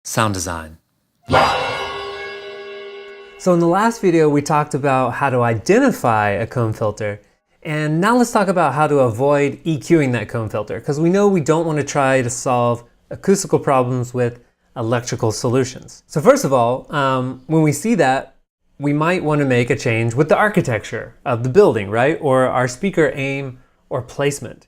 Sound design. So in the last video, we talked about how to identify a comb filter. And now let's talk about how to avoid EQing that comb filter, because we know we don't want to try to solve acoustical problems with electrical solutions. So first of all, when we see that, we might want to make a change with the architecture of the building, right? Or our speaker aim or placement.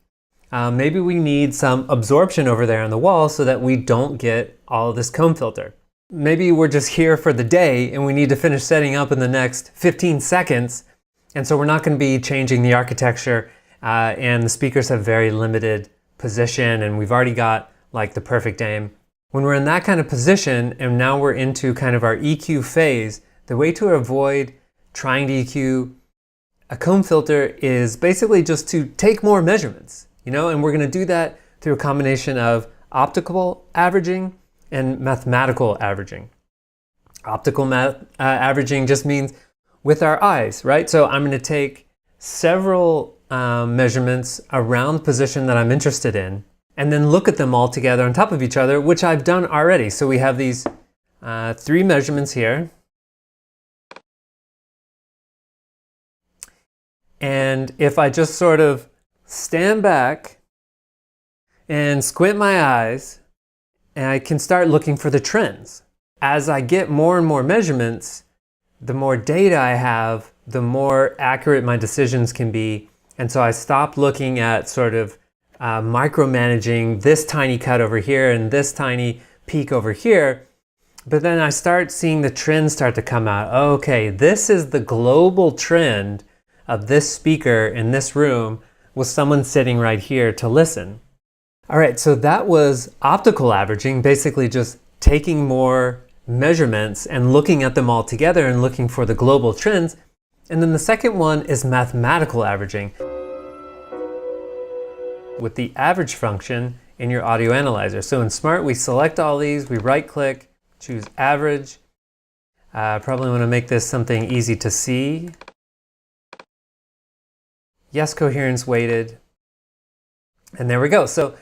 Maybe we need some absorption over there on the wall so that we don't get all of this comb filter. Maybe we're just here for the day and we need to finish setting up in the next 15 seconds. And so we're not going to be changing the architecture and the speakers have very limited position and we've already got like the perfect aim. When we're in that kind of position and now we're into kind of our EQ phase, the way to avoid trying to EQ a comb filter is basically just to take more measurements, and we're going to do that through a combination of optical averaging and mathematical averaging. Optical averaging just means with our eyes, right? So I'm going to take several measurements around the position that I'm interested in and then look at them all together on top of each other, which I've done already. So we have these 3 measurements here. And if I just sort of stand back and squint my eyes, and I can start looking for the trends. As I get more and more measurements, the more data I have, the more accurate my decisions can be. And so I stop looking at sort of micromanaging this tiny cut over here and this tiny peak over here. But then I start seeing the trends start to come out. Okay, this is the global trend of this speaker in this room with someone sitting right here to listen. All right, so that was optical averaging, basically just taking more measurements and looking at them all together and looking for the global trends. And then the second one is mathematical averaging with the average function in your audio analyzer. So in Smaart, we select all these, we right click, choose average. Probably want to make this something easy to see. Yes, coherence weighted. And there we go. So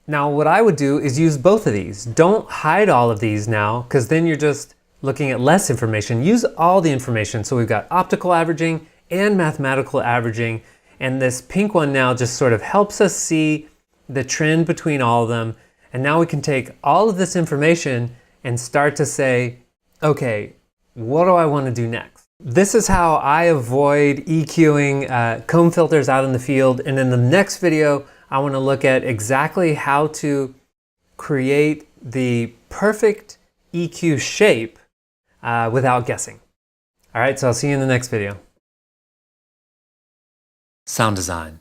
now what I would do is use both of these. Don't hide all of these now, because then you're just looking at less information. Use all the information. So we've got optical averaging and mathematical averaging. And this pink one now just sort of helps us see the trend between all of them. And now we can take all of this information and start to say, okay, what do I want to do next? This is how I avoid EQing comb filters out in the field. And in the next video, I want to look at exactly how to create the perfect EQ shape without guessing. All right, so I'll see you in the next video. Sound design.